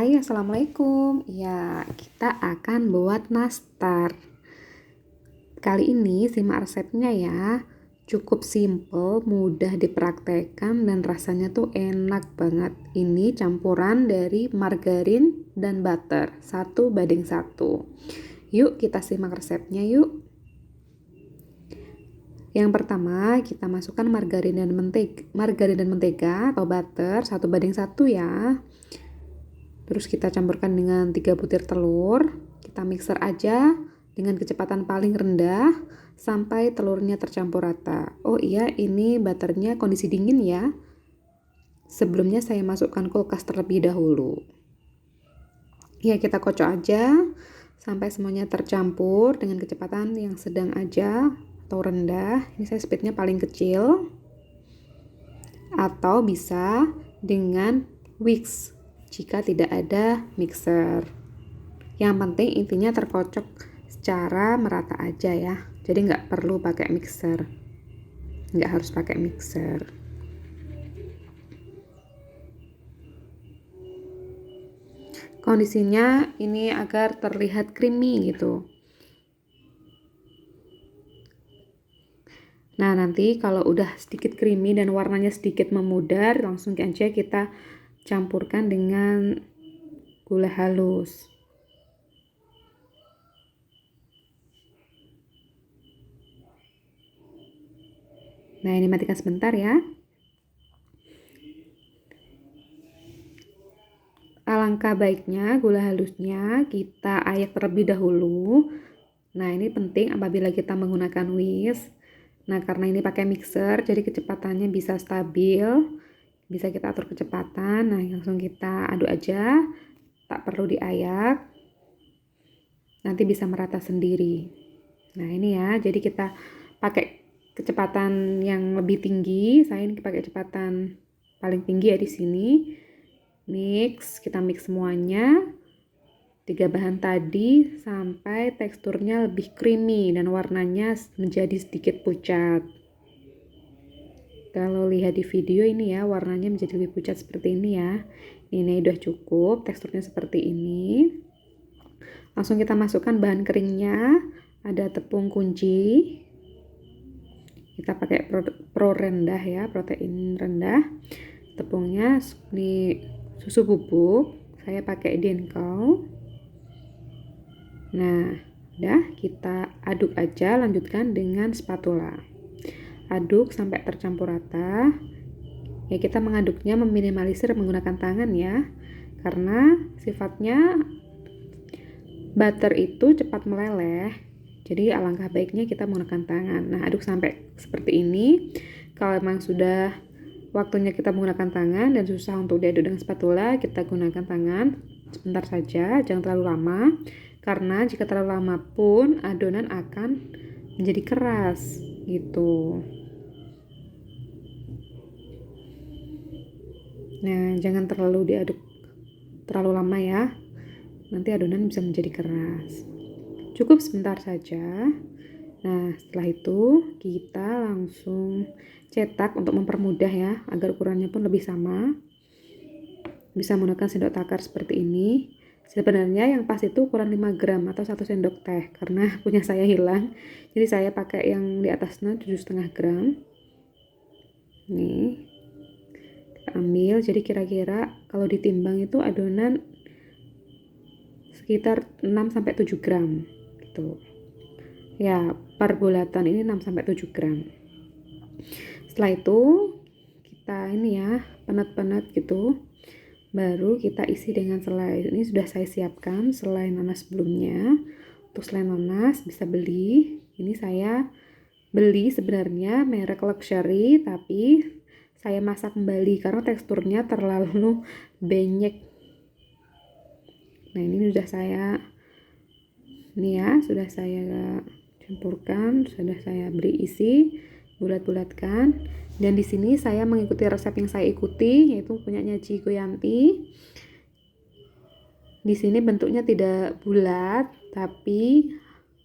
Hai, Assalamualaikum. Ya, kita akan buat nastar. Kali ini simak resepnya ya. Cukup simple, mudah dipraktekkan, dan rasanya tuh enak banget. Ini campuran dari margarin dan butter, 1:1. Yuk kita simak resepnya yuk. Yang pertama, kita masukkan margarin dan mentega atau butter 1:1 ya. Terus kita campurkan dengan 3 butir telur. Kita mixer aja dengan kecepatan paling rendah sampai telurnya tercampur rata. Oh iya, ini butternya kondisi dingin ya. Sebelumnya saya masukkan kulkas terlebih dahulu. Ya, kita kocok aja sampai semuanya tercampur dengan kecepatan yang sedang aja atau rendah. Ini saya speednya paling kecil. Atau bisa dengan whisk jika tidak ada mixer. Yang penting intinya terkocok secara merata aja ya. Jadi nggak perlu pakai mixer. Nggak harus pakai mixer. Kondisinya ini agar terlihat creamy gitu. Nah, nanti kalau udah sedikit creamy dan warnanya sedikit memudar, langsung aja kita campurkan dengan gula halus. Nah, ini matikan sebentar ya. Alangkah baiknya gula halusnya kita ayak terlebih dahulu. Nah, ini penting apabila kita menggunakan whisk. Nah, karena ini pakai mixer, jadi kecepatannya bisa stabil. Bisa kita atur kecepatan. Nah, langsung kita aduk aja. Tak perlu diayak. Nanti bisa merata sendiri. Nah, ini ya. Jadi kita pakai kecepatan yang lebih tinggi. Saya ini pakai kecepatan paling tinggi ya di sini. Kita mix semuanya. 3 bahan tadi sampai teksturnya lebih creamy dan warnanya menjadi sedikit pucat. Kalau lihat di video ini ya, warnanya menjadi lebih pucat seperti ini ya. Ini udah cukup, teksturnya seperti ini. Langsung kita masukkan bahan keringnya. Ada tepung kunci. Kita pakai pro rendah ya, protein rendah. Tepungnya ini susu bubuk. Saya pakai Denko. Nah, udah kita aduk aja, lanjutkan dengan spatula. Aduk sampai tercampur rata. Ya, kita mengaduknya meminimalisir menggunakan tangan ya. Karena sifatnya butter itu cepat meleleh. Jadi alangkah baiknya kita menggunakan tangan. Nah, aduk sampai seperti ini. Kalau memang sudah waktunya kita menggunakan tangan dan susah untuk diaduk dengan spatula, kita gunakan tangan sebentar saja, jangan terlalu lama. Karena jika terlalu lama pun adonan akan menjadi keras gitu. Nah, jangan terlalu diaduk terlalu lama ya. Nanti adonan bisa menjadi keras. Cukup sebentar saja. Nah, setelah itu kita langsung cetak untuk mempermudah ya, agar ukurannya pun lebih sama. Bisa menggunakan sendok takar seperti ini. Sebenarnya yang pas itu ukuran 5 gram atau 1 sendok teh, karena punya saya hilang. Jadi saya pakai yang di atasnya 7,5 gram. Nih, kita ambil. Jadi kira-kira kalau ditimbang itu adonan sekitar 6-7 gram gitu. Ya, per bulatan ini 6-7 gram. Setelah itu kita ini ya, penet-penet gitu. Baru kita isi dengan selai. Ini sudah saya siapkan selai nanas sebelumnya. Untuk selai nanas bisa beli. Ini saya beli sebenarnya merek luxury, tapi saya masak kembali karena teksturnya terlalu benyek. Nah, ini sudah saya campurkan, sudah saya beri isi, bulat-bulatkan. Dan di sini saya mengikuti resep yang saya ikuti, yaitu punyanya Cigo Yanti. Di sini bentuknya tidak bulat, tapi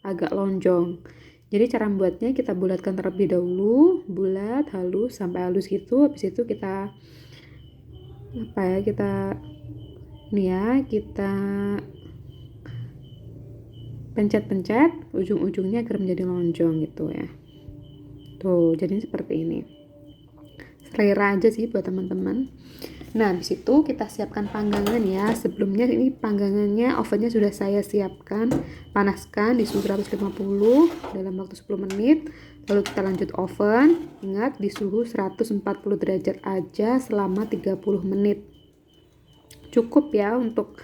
agak lonjong. Jadi cara membuatnya kita bulatkan terlebih dahulu, bulat, halus sampai halus gitu. Habis itu kita Ini ya, kita pencet-pencet ujung-ujungnya agar menjadi lonjong gitu ya. Tuh, jadi seperti ini. Selera aja sih buat teman-teman. Nah, habis itu kita siapkan panggangan ya. Sebelumnya ini panggangannya, ovennya sudah saya siapkan, panaskan di suhu 150 dalam waktu 10 menit. Lalu kita lanjut oven, ingat di suhu 140 derajat aja selama 30 menit. Cukup ya untuk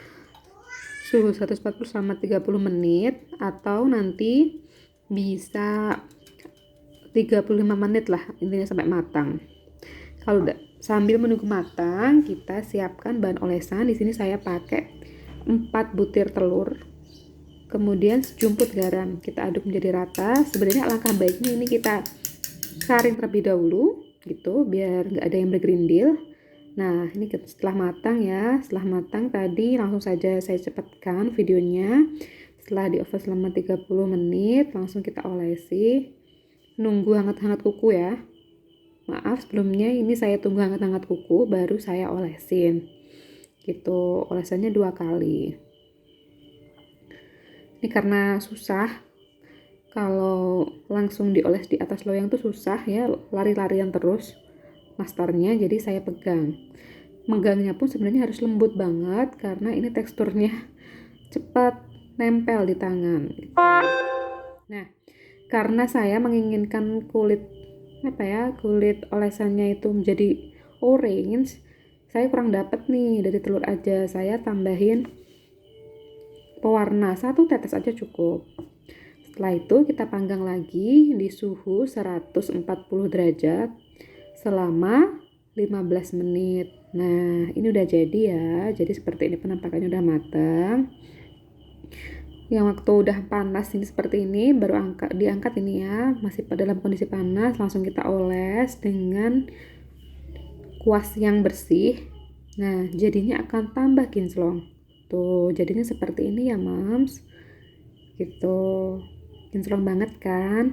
suhu 140 selama 30 menit, atau nanti bisa 35 menit lah, intinya sampai matang. Kalau udah sambil menunggu matang, kita siapkan bahan olesan. Di sini saya pakai 4 butir telur, kemudian sejumput garam. Kita aduk menjadi rata. Sebenarnya alangkah baiknya ini kita saring terlebih dahulu gitu, biar nggak ada yang bergerindil. Nah, ini setelah matang ya. Setelah matang tadi langsung saja saya cepatkan videonya. Setelah di oven selama 30 menit, langsung kita olesi. Nunggu hangat-hangat kuku ya. Maaf sebelumnya, ini saya tunggu hangat-hangat kuku baru saya olesin. Gitu, olesannya 2 kali. Ini karena susah kalau langsung dioles di atas loyang tuh susah ya, lari-larian terus masternya, jadi saya pegang. Megangnya pun sebenarnya harus lembut banget karena ini teksturnya cepat nempel di tangan. Nah, karena saya menginginkan kulit kulit olesannya itu menjadi orange, saya kurang dapat nih dari telur aja. Saya tambahin pewarna 1 tetes aja cukup. Setelah itu kita panggang lagi di suhu 140 derajat selama 15 menit. Nah, ini udah jadi ya. Jadi seperti ini penampakannya udah matang. Yang waktu udah panas ini seperti ini, baru diangkat ini ya, masih dalam kondisi panas, langsung kita oles dengan kuas yang bersih. Nah, jadinya akan tambah kinclong. Tuh, jadinya seperti ini ya, Mams. Gitu. Kinclong banget kan?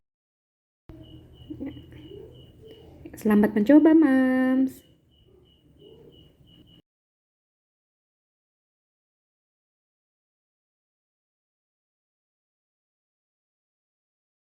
Selamat mencoba, Mams.